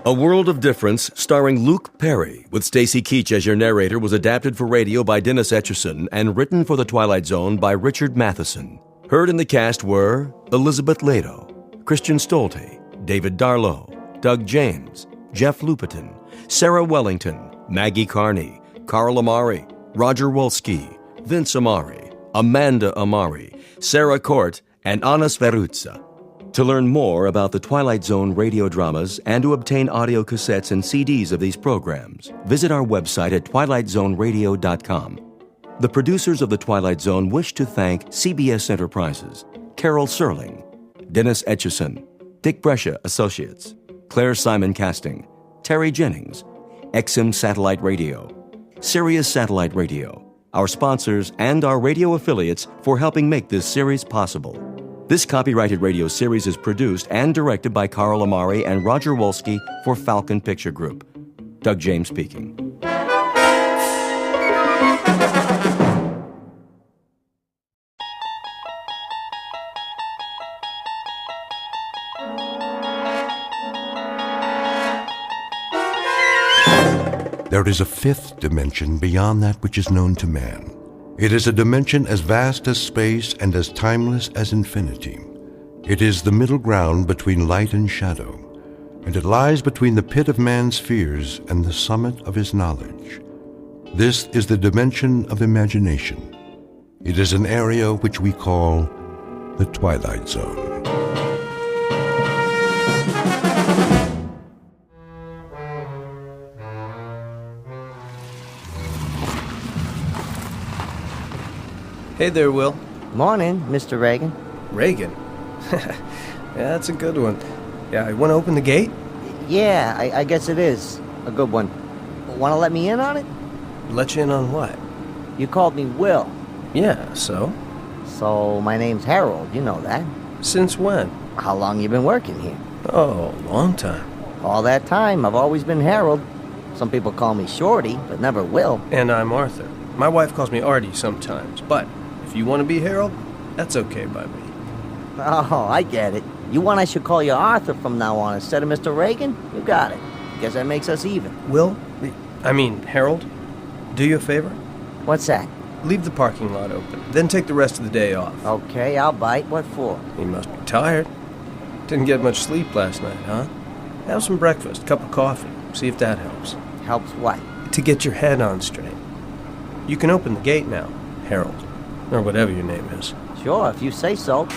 A World of Difference, starring Luke Perry, with Stacy Keach as your narrator, was adapted for radio by Dennis Etchison and written for The Twilight Zone by Richard Matheson. Heard in the cast were Elizabeth Lado, Christian Stolte, David Darlow, Doug James, Jeff Lupetin, Sarah Wellington, Maggie Carney, Carl Amari, Roger Wolski, Vince Amari, Amanda Amari, Sarah Court, and Anna Sverutza. To learn more about the Twilight Zone radio dramas and to obtain audio cassettes and CDs of these programs, visit our website at twilightzoneradio.com. The producers of The Twilight Zone wish to thank CBS Enterprises, Carol Serling, Dennis Etchison, Dick Brescia Associates, Claire Simon Casting, Terry Jennings, XM Satellite Radio, Sirius Satellite Radio, our sponsors, and our radio affiliates for helping make this series possible. This copyrighted radio series is produced and directed by Carl Amari and Roger Wolski for Falcon Picture Group. Doug James speaking. There is a fifth dimension beyond that which is known to man. It is a dimension as vast as space and as timeless as infinity. It is the middle ground between light and shadow, and it lies between the pit of man's fears and the summit of his knowledge. This is the dimension of imagination. It is an area which we call the Twilight Zone. Hey there, Will. Morning, Mr. Reagan. Reagan? Yeah, that's a good one. Yeah, you want to open the gate? Yeah, I guess it is. A good one. Want to let me in on it? Let you in on what? You called me Will. Yeah, so? So, my name's Harold, you know that. Since when? How long you been working here? Oh, long time. All that time, I've always been Harold. Some people call me Shorty, but never Will. And I'm Arthur. My wife calls me Artie sometimes, but if you want to be Harold, that's okay by me. Oh, I get it. You want I should call you Arthur from now on instead of Mr. Reagan? You got it. Guess that makes us even. Harold, do you a favor? What's that? Leave the parking lot open, then take the rest of the day off. Okay, I'll bite. What for? You must be tired. Didn't get much sleep last night, huh? Have some breakfast, cup of coffee, see if that helps. Helps what? To get your head on straight. You can open the gate now, Harold, or whatever your name is. Sure, if you say so.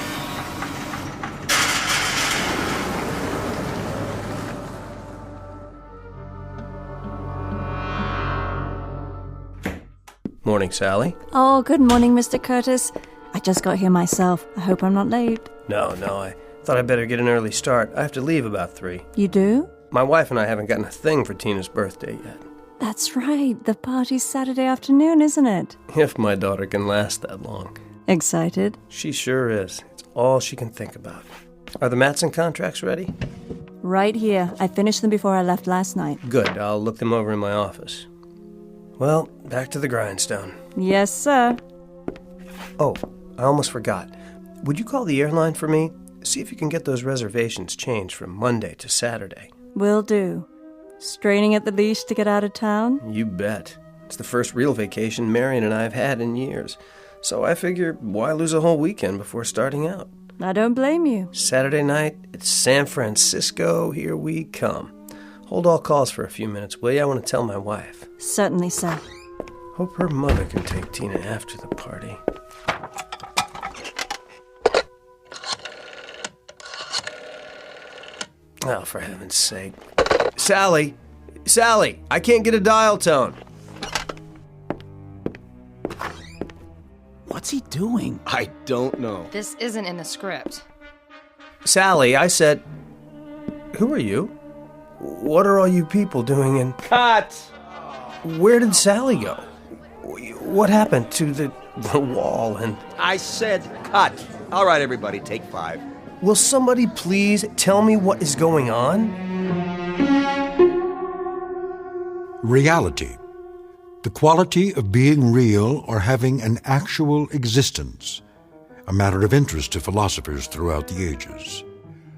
Morning, Sally. Oh, good morning, Mr. Curtis. I just got here myself. I hope I'm not late. No, I thought I'd better get an early start. I have to leave about 3. You do? My wife and I haven't gotten a thing for Tina's birthday yet. That's right. The party's Saturday afternoon, isn't it? If my daughter can last that long. Excited? She sure is. It's all she can think about. Are the Matson contracts ready? Right here. I finished them before I left last night. Good. I'll look them over in my office. Well, back to the grindstone. Yes, sir. Oh, I almost forgot. Would you call the airline for me? See if you can get those reservations changed from Monday to Saturday. Will do. Straining at the leash to get out of town? You bet. It's the first real vacation Marion and I have had in years. So I figure, why lose a whole weekend before starting out? I don't blame you. Saturday night, it's San Francisco. Here we come. Hold all calls for a few minutes, will you? I want to tell my wife. Certainly, sir. Hope her mother can take Tina after the party. Oh, for heaven's sake. Sally! Sally! I can't get a dial tone! What's he doing? I don't know. This isn't in the script. Sally, I said... Who are you? What are all you people doing in... Cut! Where did Sally go? What happened to the wall and... I said cut. All right, everybody, take 5. Will somebody please tell me what is going on? Reality. The quality of being real or having an actual existence, a matter of interest to philosophers throughout the ages.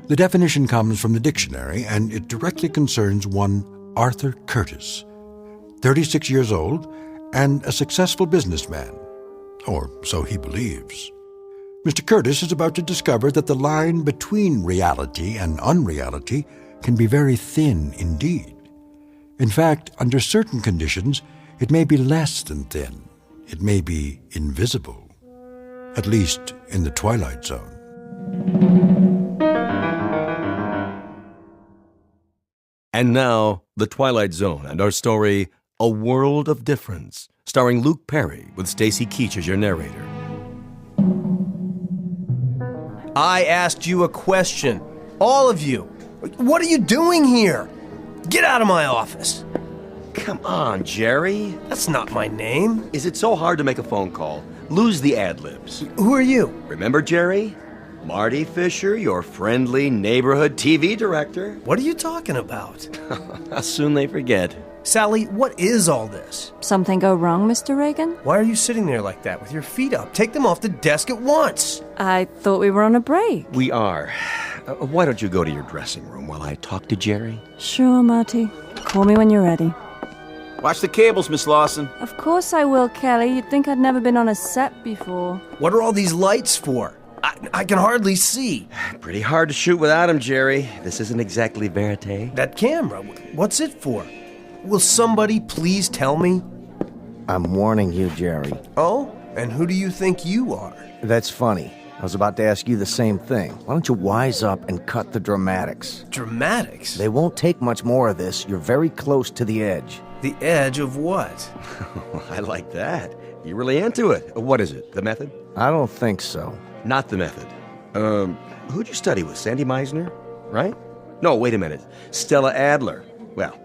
The definition comes from the dictionary, and it directly concerns one Arthur Curtis, 36 years old and a successful businessman, or so he believes. Mr. Curtis is about to discover that the line between reality and unreality can be very thin indeed. In fact, under certain conditions, it may be less than thin. It may be invisible, at least in the Twilight Zone. And now, The Twilight Zone and our story, A World of Difference, starring Luke Perry with Stacy Keach as your narrator. I asked you a question. All of you. What are you doing here? Get out of my office. Come on, Jerry. That's not my name. Is it so hard to make a phone call? Lose the ad-libs. Who are you? Remember, Jerry? Marty Fisher, your friendly neighborhood TV director. What are you talking about? How soon they forget. Sally, what is all this? Something go wrong, Mr. Reagan? Why are you sitting there like that with your feet up? Take them off the desk at once. I thought we were on a break. We are. Why don't you go to your dressing room while I talk to Jerry? Sure, Marty. Call me when you're ready. Watch the cables, Miss Lawson. Of course I will, Kelly. You'd think I'd never been on a set before. What are all these lights for? I can hardly see. Pretty hard to shoot without him, Jerry. This isn't exactly verite. That camera, what's it for? Will somebody please tell me? I'm warning you, Jerry. Oh? And who do you think you are? That's funny. I was about to ask you the same thing. Why don't you wise up and cut the dramatics? Dramatics? They won't take much more of this. You're very close to the edge. The edge of what? I like that. You're really into it. What is it? The method? I don't think so. Not the method. Who'd you study with? Sandy Meisner? Right? No, wait a minute. Stella Adler. Well,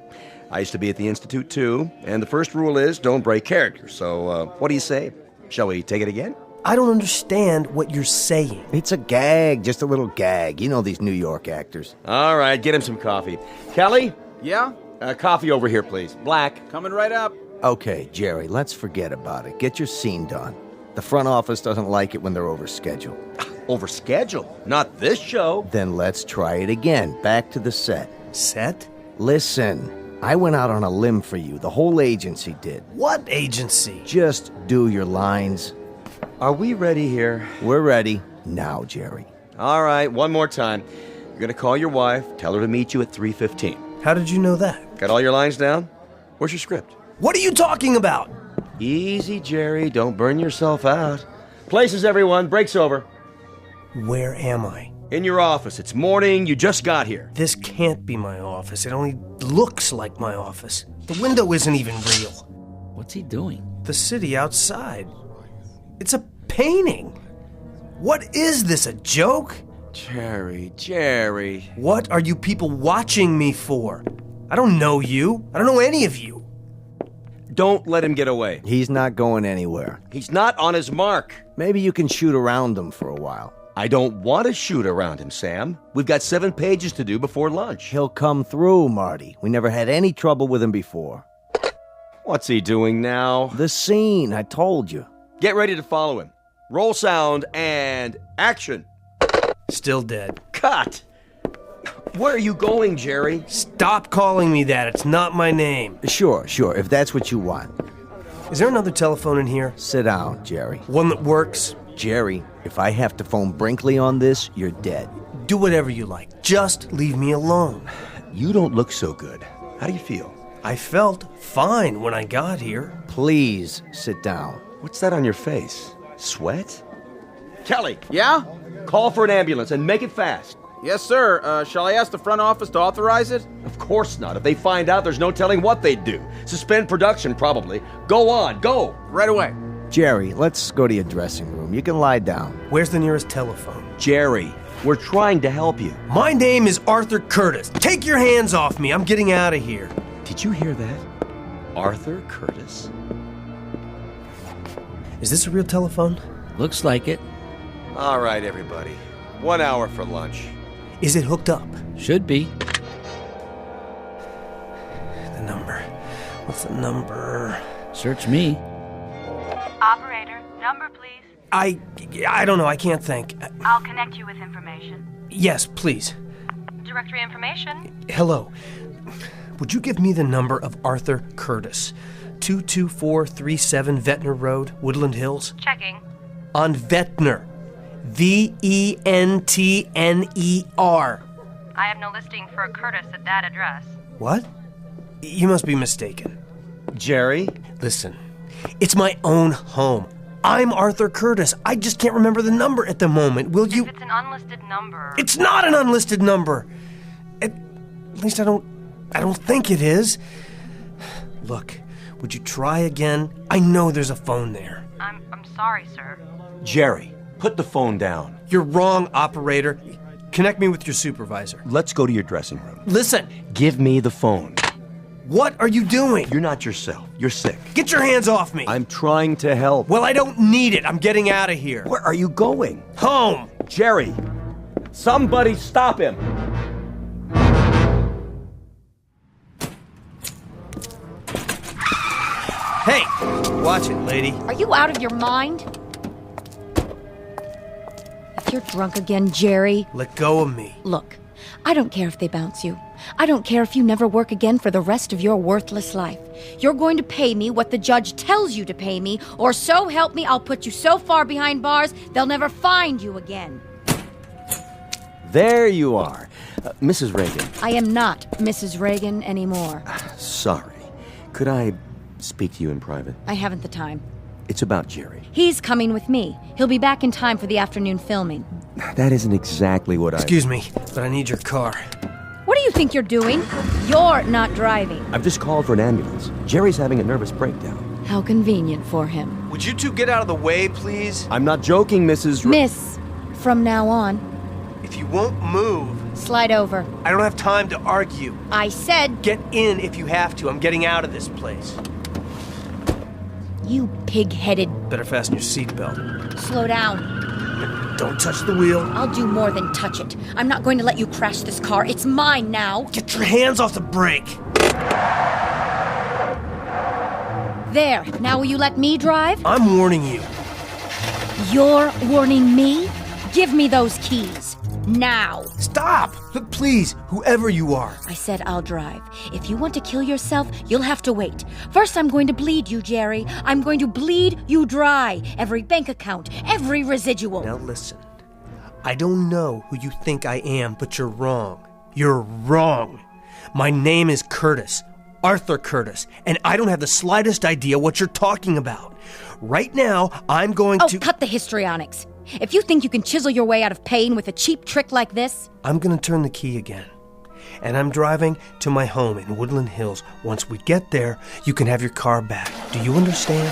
I used to be at the Institute, too, and the first rule is don't break character. So, what do you say? Shall we take it again? I don't understand what you're saying. It's a gag, just a little gag. You know these New York actors. All right, get him some coffee. Kelly? Yeah? Coffee over here, please. Black. Coming right up. Okay, Jerry, let's forget about it. Get your scene done. The front office doesn't like it when they're over schedule. Over schedule? Not this show. Then let's try it again. Back to the set. Set? Listen, I went out on a limb for you. The whole agency did. What agency? Just do your lines. Are we ready here? We're ready. Now, Jerry. All right, one more time. You're going to call your wife, tell her to meet you at 3:15. How did you know that? Got all your lines down? Where's your script? What are you talking about? Easy, Jerry. Don't burn yourself out. Places, everyone. Break's over. Where am I? In your office. It's morning. You just got here. This can't be my office. It only looks like my office. The window isn't even real. What's he doing? The city outside. It's a painting. What is this, a joke? Jerry. What are you people watching me for? I don't know you. I don't know any of you. Don't let him get away. He's not going anywhere. He's not on his mark. Maybe you can shoot around him for a while. I don't want to shoot around him, Sam. We've got 7 pages to do before lunch. He'll come through, Marty. We never had any trouble with him before. What's he doing now? The scene, I told you. Get ready to follow him. Roll sound and action. Still dead. Cut! Where are you going, Jerry? Stop calling me that. It's not my name. Sure, if that's what you want. Is there another telephone in here? Sit down, Jerry. One that works? Jerry, if I have to phone Brinkley on this, you're dead. Do whatever you like. Just leave me alone. You don't look so good. How do you feel? I felt fine when I got here. Please sit down. What's that on your face? Sweat? Kelly! Yeah? Call for an ambulance and make it fast. Yes, sir. Shall I ask the front office to authorize it? Of course not. If they find out, there's no telling what they'd do. Suspend production, probably. Go on, go! Right away. Jerry, let's go to your dressing room. You can lie down. Where's the nearest telephone? Jerry, we're trying to help you. My name is Arthur Curtis. Take your hands off me. I'm getting out of here. Did you hear that? Arthur Curtis? Is this a real telephone? Looks like it. All right, everybody. 1 hour for lunch. Is it hooked up? Should be. The number. What's the number? Search me. Operator, number please. I don't know. I can't think. I'll connect you with information. Yes, please. directory information. Hello. Would you give me the number of Arthur Curtis? 22437 Ventnor Road, Woodland Hills? Checking. On Ventnor. Ventner. I have no listing for a Curtis at that address. What? You must be mistaken. Jerry? Listen, it's my own home. I'm Arthur Curtis. I just can't remember the number at the moment. Will you... If it's an unlisted number... It's not an unlisted number. At least I don't think it is. Look, would you try again? I know there's a phone there. I'm sorry, sir. Jerry, put the phone down. You're wrong, operator. Connect me with your supervisor. Let's go to your dressing room. Listen, Give me the phone. what are you doing? You're not yourself. You're sick. Get your hands off me. I'm trying to help. Well, I don't need it. I'm getting out of here. Where are you going? Home. Jerry, somebody stop him. Hey, watch it, lady. Are you out of your mind? If you're drunk again, Jerry... Let go of me. Look, I don't care if they bounce you. I don't care if you never work again for the rest of your worthless life. You're going to pay me what the judge tells you to pay me, or so help me, I'll put you so far behind bars, they'll never find you again. There you are. Mrs. Reagan. I am not Mrs. Reagan anymore. Sorry. Could I speak to you in private? I haven't the time. It's about Jerry. He's coming with me. He'll be back in time for the afternoon filming. That isn't exactly what Excuse me, but I need your car. What do you think you're doing? You're not driving. I've just called for an ambulance. Jerry's having a nervous breakdown. How convenient for him. Would you two get out of the way, please? I'm not joking, Mrs. Miss, from now on, If you won't move, slide over. I don't have time to argue. I said, Get in if you have to. I'm getting out of this place. you pig-headed. Better fasten your seatbelt. Slow down. Don't touch the wheel. I'll do more than touch it. I'm not going to let you crash this car. It's mine now. Get your hands off the brake. There. Now will you let me drive? I'm warning you. You're warning me? Give me those keys. Now. Stop! Look, please, whoever you are. I said I'll drive. If you want to kill yourself, you'll have to wait. First, I'm going to bleed you, Jerry. I'm going to bleed you dry. Every bank account, every residual. Now listen. I don't know who you think I am, but you're wrong. You're wrong. My name is Curtis. Arthur Curtis. And I don't have the slightest idea what you're talking about. Right now, I'm going to... cut the histrionics. If you think you can chisel your way out of pain with a cheap trick like this... I'm going to turn the key again. And I'm driving to my home in Woodland Hills. Once we get there, you can have your car back. Do you understand?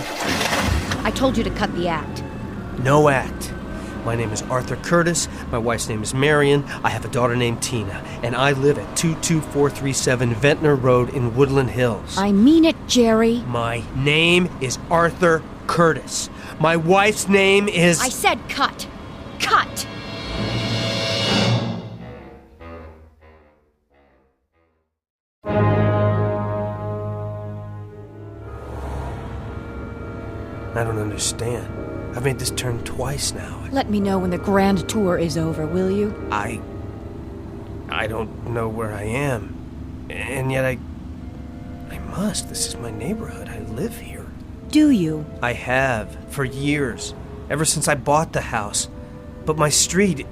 I told you to cut the act. No act. My name is Arthur Curtis. My wife's name is Marion. I have a daughter named Tina. And I live at 22437 Ventnor Road in Woodland Hills. I mean it, Jerry. My name is Arthur Curtis. My wife's name is... I said cut. Cut! I don't understand. I've made this turn twice now. Let me know when the grand tour is over, will you? I don't know where I am. And yet I must. This is my neighborhood. I live here. Do you? I have, for years. Ever since I bought the house. But my street,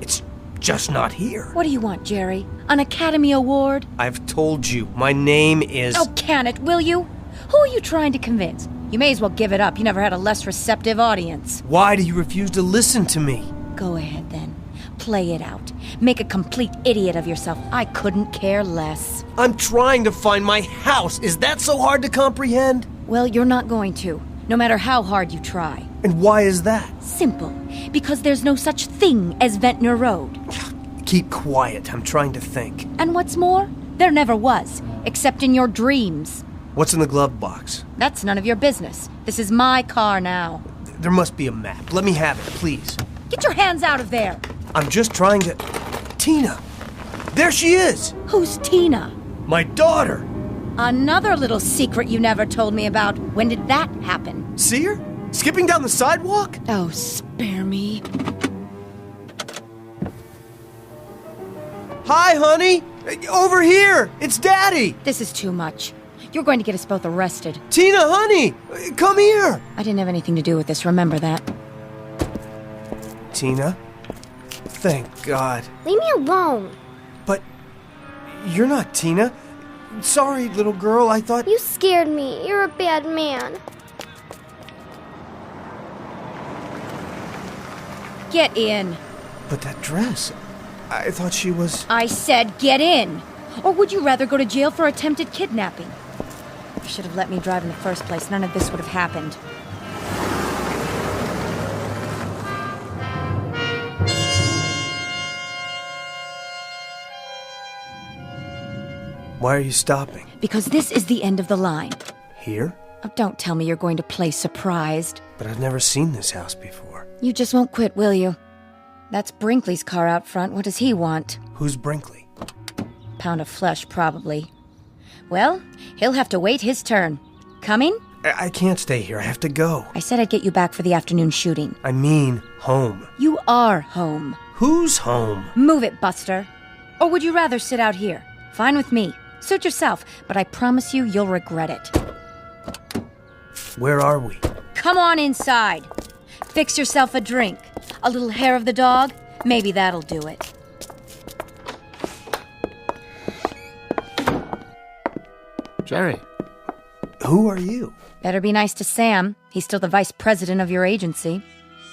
it's just not here. What do you want, Jerry? An Academy Award? I've told you, my name is... Oh, can it, will you? Who are you trying to convince? You may as well give it up. You never had a less receptive audience. Why do you refuse to listen to me? Go ahead, then. Play it out. Make a complete idiot of yourself. I couldn't care less. I'm trying to find my house. Is that so hard to comprehend? Well, you're not going to, no matter how hard you try. And why is that? Simple. Because there's no such thing as Ventnor Road. Keep quiet. I'm trying to think. And what's more, there never was, except in your dreams. What's in the glove box? That's none of your business. This is my car now. There must be a map. Let me have it, please. Get your hands out of there. I'm just trying to... Tina! There she is! Who's Tina? My daughter! Another little secret you never told me about. When did that happen? See her? Skipping down the sidewalk? Oh, spare me. Hi, honey! Over here! It's Daddy! This is too much. You're going to get us both arrested. Tina, honey! Come here! I didn't have anything to do with this, remember that. Tina? Thank God. Leave me alone. But you're not Tina. Sorry, little girl, I thought... You scared me. You're a bad man. Get in. But that dress... I thought she was... I said get in. Or would you rather go to jail for attempted kidnapping? You should have let me drive in the first place. None of this would have happened. Why are you stopping? Because this is the end of the line. Here? Oh, don't tell me you're going to play surprised. But I've never seen this house before. You just won't quit, will you? That's Brinkley's car out front. What does he want? Who's Brinkley? Pound of flesh, probably. Well, he'll have to wait his turn. Coming? I can't stay here. I have to go. I said I'd get you back for the afternoon shooting. I mean, home. You are home. Who's home? Move it, Buster. Or would you rather sit out here? Fine with me. Suit yourself, but I promise you you'll regret it. Where are we? Come on inside. Fix yourself a drink. A little hair of the dog? Maybe that'll do it. Jerry. Who are you? Better be nice to Sam. He's still the vice president of your agency.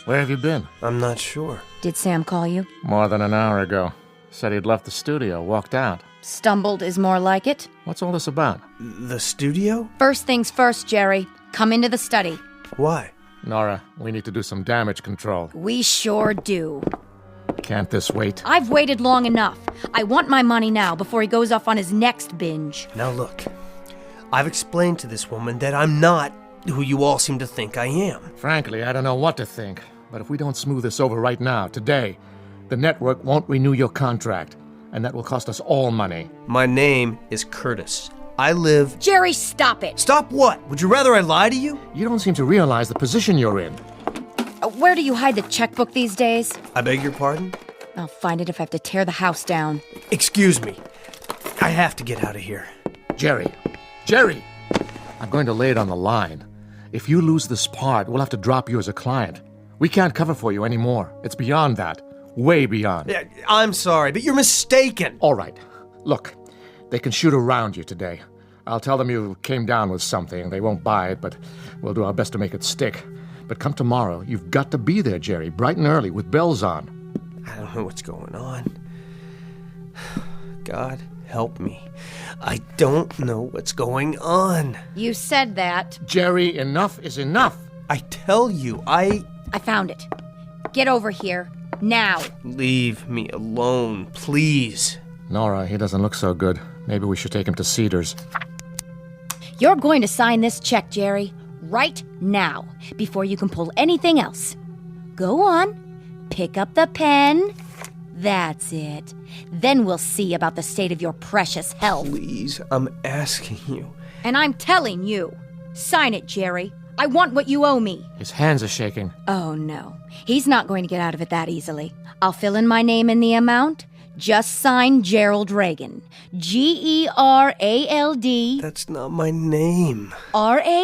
Where have you been? I'm not sure. Did Sam call you? More than an hour ago. Said he'd left the studio, walked out. Stumbled is more like it. What's all this about? The studio? First things first, Jerry. Come into the study. Why? Nora, we need to do some damage control. We sure do. Can't this wait? I've waited long enough. I want my money now before he goes off on his next binge. Now look, I've explained to this woman that I'm not who you all seem to think I am. Frankly, I don't know what to think. But if we don't smooth this over right now, today, the network won't renew your contract. And that will cost us all money. My name is Curtis. I live... Jerry, stop it! Stop what? Would you rather I lie to you? You don't seem to realize the position you're in. Where do you hide the checkbook these days? I beg your pardon? I'll find it if I have to tear the house down. Excuse me. I have to get out of here. Jerry! I'm going to lay it on the line. If you lose this part, we'll have to drop you as a client. We can't cover for you anymore. It's beyond that. Way beyond. I'm sorry, but you're mistaken. All right. Look, they can shoot around you today. I'll tell them you came down with something. They won't buy it, but we'll do our best to make it stick. But come tomorrow, you've got to be there, Jerry, bright and early, with bells on. I don't know what's going on. God, help me. I don't know what's going on. You said that. Jerry, enough is enough. I tell you, I found it. Get over here. Now. Leave me alone, please. Nora, he doesn't look so good. Maybe we should take him to Cedars. You're going to sign this check, Jerry, right now, before you can pull anything else. Go on. Pick up the pen. That's it. Then we'll see about the state of your precious health. Please, I'm asking you. And I'm telling you. Sign it, Jerry. I want what you owe me. His hands are shaking. Oh, no. He's not going to get out of it that easily. I'll fill in my name and the amount. Just sign Gerald Reagan. G-E-R-A-L-D. That's not my name. R-A-I-G-A-N.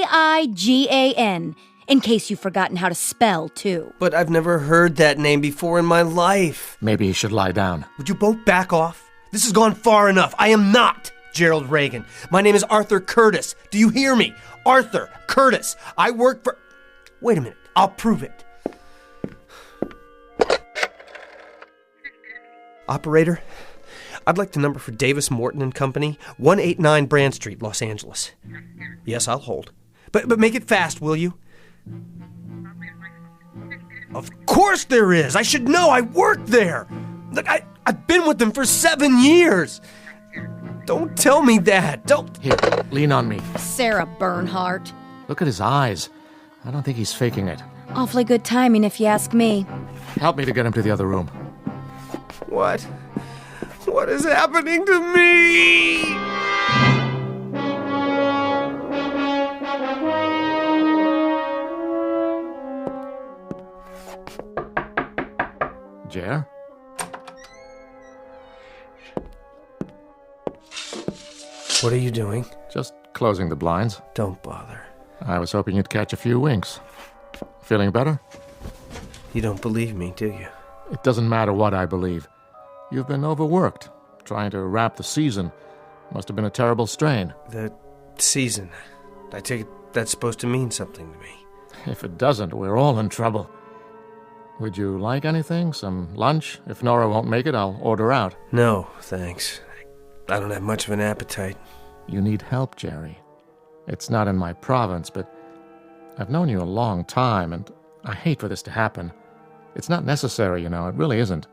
In case you've forgotten how to spell, too. But I've never heard that name before in my life. Maybe he should lie down. Would you both back off? This has gone far enough. I am not Gerald Reagan. My name is Arthur Curtis. Do you hear me? Arthur Curtis. I work for... Wait a minute. I'll prove it. Operator, I'd like the number for Davis Morton and Company, 189 Brand Street, Los Angeles. Yes, I'll hold. But make it fast, will you? Of course there is. I should know. I work there. Look, I've been with them for 7 years. Don't tell me that. Don't. Here, lean on me. Sarah Bernhardt. Look at his eyes. I don't think he's faking it. Awfully good timing, if you ask me. Help me to get him to the other room. What? What is happening to me? Jer? What are you doing? Just closing the blinds. Don't bother. I was hoping you'd catch a few winks. Feeling better? You don't believe me, do you? It doesn't matter what I believe. You've been overworked, trying to wrap the season. Must have been a terrible strain. The season. I take it that's supposed to mean something to me. If it doesn't, we're all in trouble. Would you like anything? Some lunch? If Nora won't make it, I'll order out. No, thanks. I don't have much of an appetite. You need help, Jerry. It's not in my province, but I've known you a long time, and I hate for this to happen. It's not necessary, it really isn't.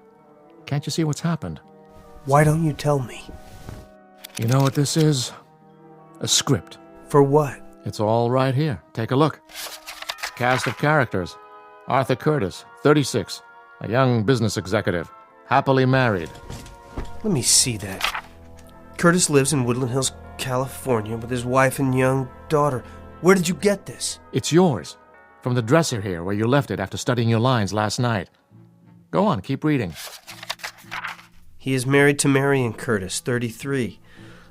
Can't you see what's happened? Why don't you tell me? You know what this is? A script. For what? It's all right here. Take a look. Cast of characters. Arthur Curtis, 36, a young business executive, happily married. Let me see that. Curtis lives in Woodland Hills, California, with his wife and young daughter. Where did you get this? It's yours. From the dresser here, where you left it after studying your lines last night. Go on, keep reading. He is married to Marion Curtis, 33.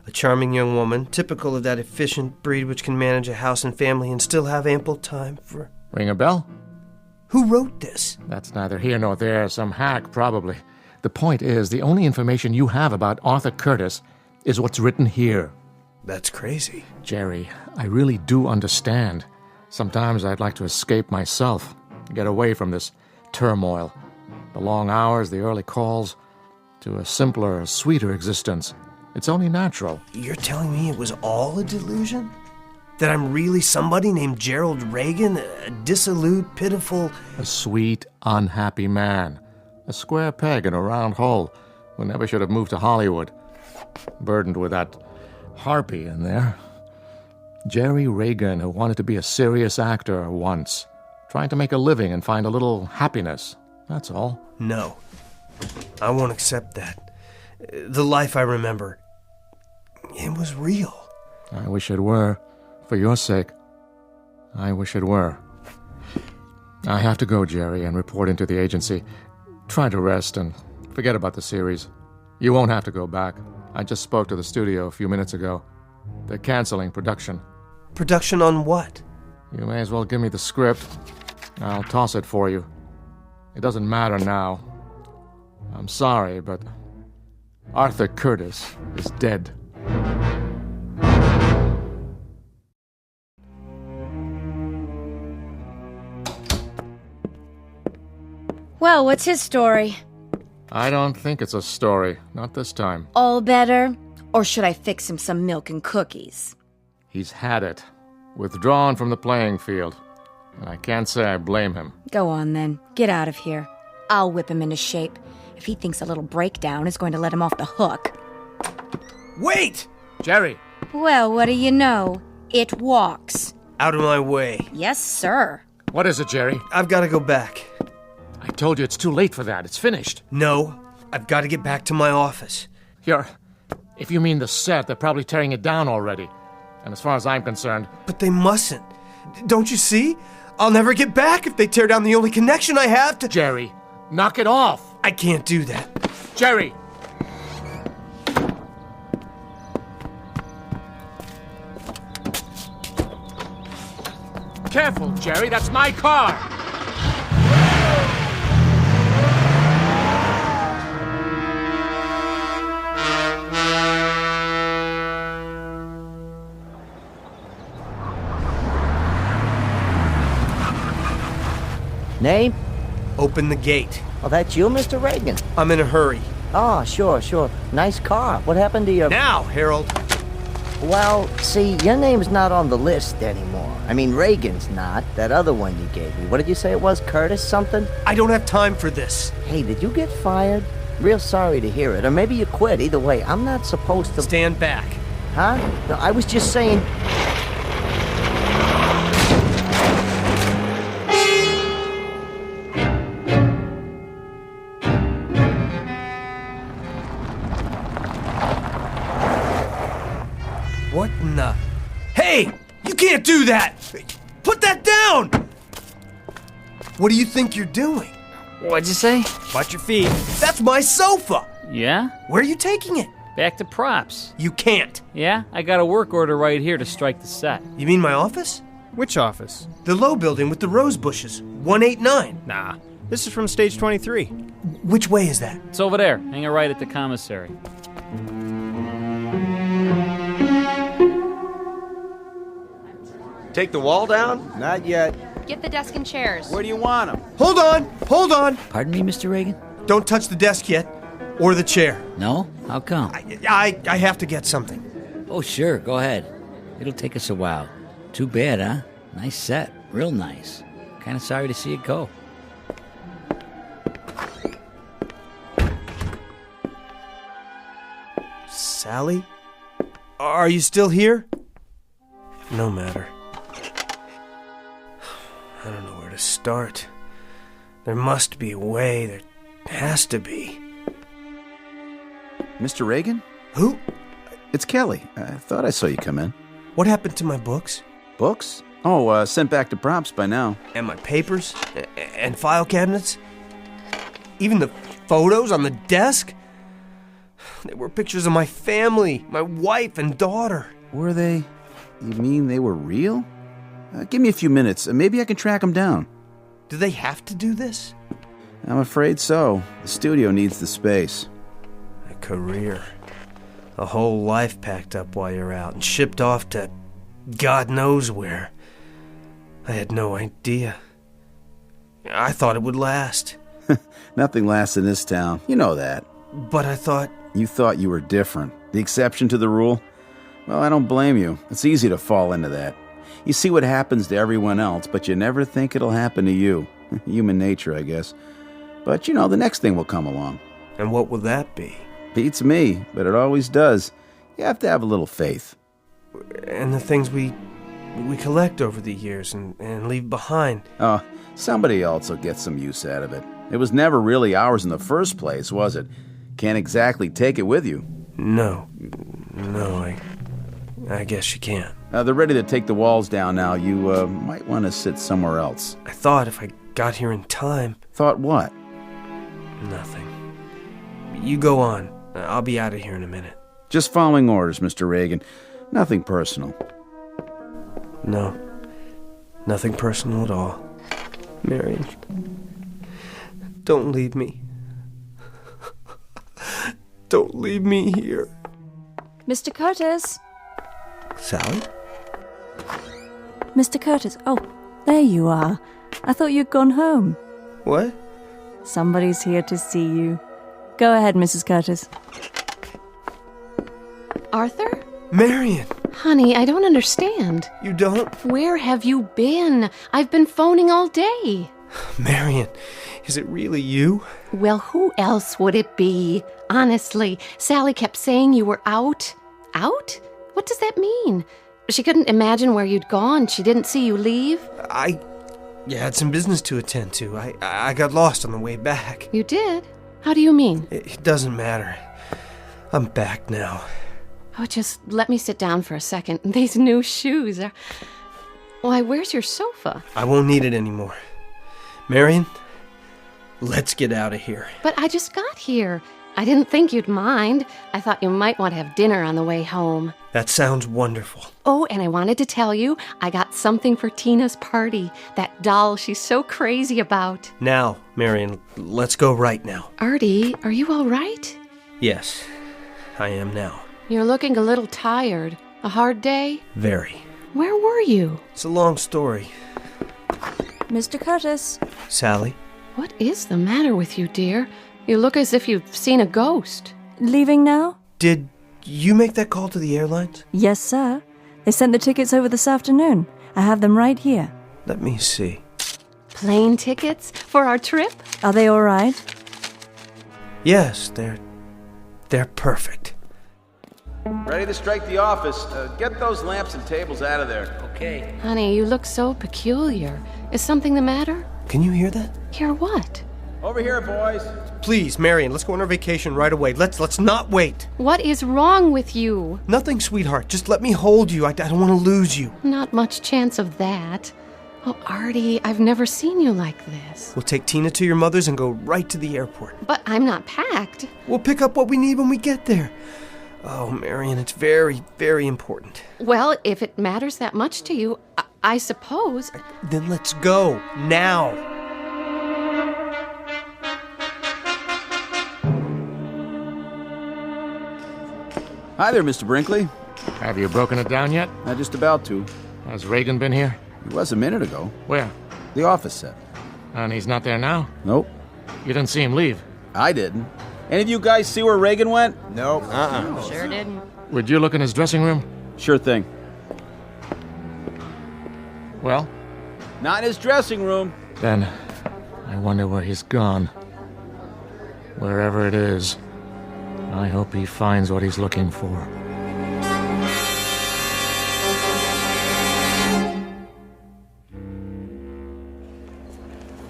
A charming young woman, typical of that efficient breed which can manage a house and family and still have ample time for... Ring a bell? Who wrote this? That's neither here nor there. Some hack, probably. The point is, the only information you have about Arthur Curtis is what's written here. That's crazy. Jerry, I really do understand. Sometimes I'd like to escape myself, get away from this turmoil. The long hours, the early calls, to a simpler, sweeter existence. It's only natural. You're telling me it was all a delusion? That I'm really somebody named Gerald Reagan, a dissolute, pitiful... A sweet, unhappy man. A square peg in a round hole who never should have moved to Hollywood. Burdened with that harpy in there. Jerry Reagan, who wanted to be a serious actor once. Trying to make a living and find a little happiness. That's all. No. I won't accept that. The life I remember, it was real. I wish it were. For your sake. I wish it were. I have to go, Jerry, and report into the agency. Try to rest and forget about the series. You won't have to go back. I just spoke to the studio a few minutes ago. They're canceling production. Production on what? You may as well give me the script. I'll toss it for you. It doesn't matter now. I'm sorry, but Arthur Curtis is dead. Well, what's his story? I don't think it's a story. Not this time. All better? Or should I fix him some milk and cookies? He's had it. Withdrawn from the playing field. And I can't say I blame him. Go on, then. Get out of here. I'll whip him into shape. If he thinks a little breakdown is going to let him off the hook. Wait! Jerry! Well, what do you know? It walks. Out of my way. Yes, sir. What is it, Jerry? I've got to go back. I told you it's too late for that. It's finished. No, I've got to get back to my office. If you mean the set, they're probably tearing it down already. And as far as I'm concerned... But they mustn't. Don't you see? I'll never get back if they tear down the only connection I have to... Jerry, knock it off! I can't do that. Jerry! Careful, Jerry, that's my car! Name? Open the gate. Oh, that's you, Mr. Reagan? I'm in a hurry. Oh, sure. Nice car. What happened to your... Now, Harold. Well, see, your name's not on the list anymore. I mean, Reagan's not. That other one you gave me. What did you say it was? Curtis something? I don't have time for this. Hey, did you get fired? Real sorry to hear it. Or maybe you quit. Either way, I'm not supposed to... Stand back. Huh? No, I was just saying... What in the... Hey! You can't do that! Put that down! What do you think you're doing? What'd you say? Watch your feet. That's my sofa! Yeah? Where are you taking it? Back to props. You can't. Yeah? I got a work order right here to strike the set. You mean my office? Which office? The low building with the rose bushes. 189. Nah, this is from stage 23. Which way is that? It's over there. Hang a right at the commissary. Take the wall down? Not yet. Get the desk and chairs. Where do you want them? Hold on. Pardon me, Mr. Reagan? Don't touch the desk yet, or the chair. No? How come? I have to get something. Oh, sure. Go ahead. It'll take us a while. Too bad, huh? Nice set. Real nice. Kind of sorry to see it go. Sally? Are you still here? No matter. I don't know where to start. There must be a way. There has to be. Mr. Reagan? Who? It's Kelly. I thought I saw you come in. What happened to my books? Books? Oh, sent back to props by now. And my papers? And file cabinets? Even the photos on the desk? They were pictures of my family, my wife and daughter. Were they? You mean they were real? Give me a few minutes. Maybe I can track them down. Do they have to do this? I'm afraid so. The studio needs the space. A career. A whole life packed up while you're out and shipped off to God knows where. I had no idea. I thought it would last. Nothing lasts in this town. You know that. But I thought... You thought you were different. The exception to the rule? Well, I don't blame you. It's easy to fall into that. You see what happens to everyone else, but you never think it'll happen to you. Human nature, I guess. But, the next thing will come along. And what will that be? Beats me, but it always does. You have to have a little faith. And the things we collect over the years and leave behind. Oh, somebody else will get some use out of it. It was never really ours in the first place, was it? Can't exactly take it with you. No, I guess you can't. They're ready to take the walls down now. You might want to sit somewhere else. I thought if I got here in time... Thought what? Nothing. You go on. I'll be out of here in a minute. Just following orders, Mr. Reagan. Nothing personal. No. Nothing personal at all. Marion, don't leave me. Don't leave me here. Mr. Curtis? Sally? Mr. Curtis, oh, there you are. I thought you'd gone home. What? Somebody's here to see you. Go ahead, Mrs. Curtis. Arthur? Marion! Honey, I don't understand. You don't? Where have you been? I've been phoning all day. Marion, is it really you? Well, who else would it be? Honestly, Sally kept saying you were out. Out? What does that mean? She couldn't imagine where you'd gone. She didn't see you leave. I had some business to attend to. I got lost on the way back. You did? How do you mean? It doesn't matter. I'm back now. Oh, just let me sit down for a second. These new shoes are... Why, where's your sofa? I won't need it anymore. Marion, let's get out of here. But I just got here. I didn't think you'd mind. I thought you might want to have dinner on the way home. That sounds wonderful. Oh, and I wanted to tell you, I got something for Tina's party. That doll she's so crazy about. Now, Marion, let's go right now. Artie, are you all right? Yes, I am now. You're looking a little tired. A hard day? Very. Where were you? It's a long story. Mr. Curtis. Sally? What is the matter with you, dear? You look as if you've seen a ghost. Leaving now? Did you make that call to the airlines? Yes, sir. They sent the tickets over this afternoon. I have them right here. Let me see. Plane tickets for our trip? Are they all right? Yes, they're perfect. Ready to strike the office. Get those lamps and tables out of there. Okay. Honey, you look so peculiar. Is something the matter? Can you hear that? Hear what? Over here, boys. Please, Marion, let's go on our vacation right away. Let's not wait. What is wrong with you? Nothing, sweetheart. Just let me hold you. I don't want to lose you. Not much chance of that. Oh, Artie, I've never seen you like this. We'll take Tina to your mother's and go right to the airport. But I'm not packed. We'll pick up what we need when we get there. Oh, Marion, it's very, very important. Well, if it matters that much to you, I suppose. Then let's go, now. Hi there, Mr. Brinkley. Have you broken it down yet? Not just about to. Has Reagan been here? He was a minute ago. Where? The office set. And he's not there now? Nope. You didn't see him leave? I didn't. Any of you guys see where Reagan went? Nope. Sure didn't. Would you look in his dressing room? Sure thing. Well? Not in his dressing room. Then I wonder where he's gone. Wherever it is, I hope he finds what he's looking for.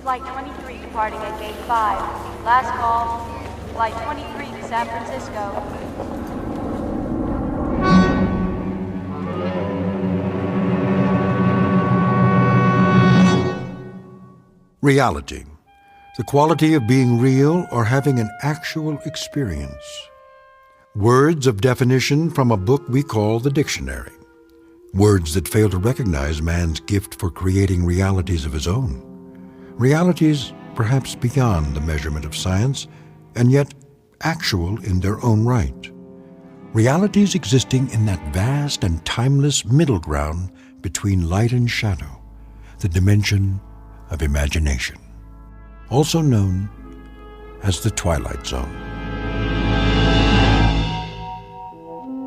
Flight 23 departing at Gate 5. Last call, Flight 23 to San Francisco. Reality. The quality of being real or having an actual experience. Words of definition from a book we call the dictionary. Words that fail to recognize man's gift for creating realities of his own. Realities perhaps beyond the measurement of science, and yet actual in their own right. Realities existing in that vast and timeless middle ground between light and shadow, the dimension of imagination, also known as the Twilight Zone.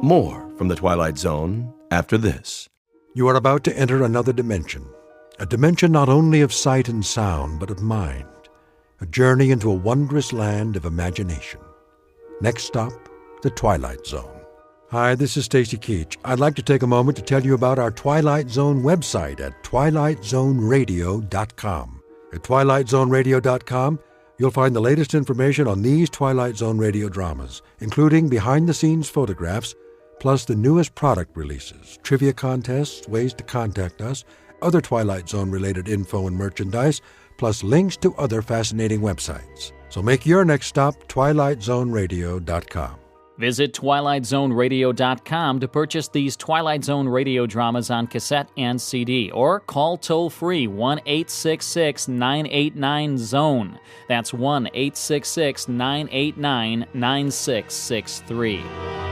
More from the Twilight Zone after this. You are about to enter another dimension, a dimension not only of sight and sound, but of mind, a journey into a wondrous land of imagination. Next stop, the Twilight Zone. Hi, this is Stacy Keach. I'd like to take a moment to tell you about our Twilight Zone website at twilightzoneradio.com. At twilightzoneradio.com, you'll find the latest information on these Twilight Zone radio dramas, including behind-the-scenes photographs, plus the newest product releases, trivia contests, ways to contact us, other Twilight Zone-related info and merchandise, plus links to other fascinating websites. So make your next stop twilightzoneradio.com. Visit twilightzoneradio.com to purchase these Twilight Zone radio dramas on cassette and CD, or call toll-free 1-866-989-ZONE. That's 1-866-989-9663.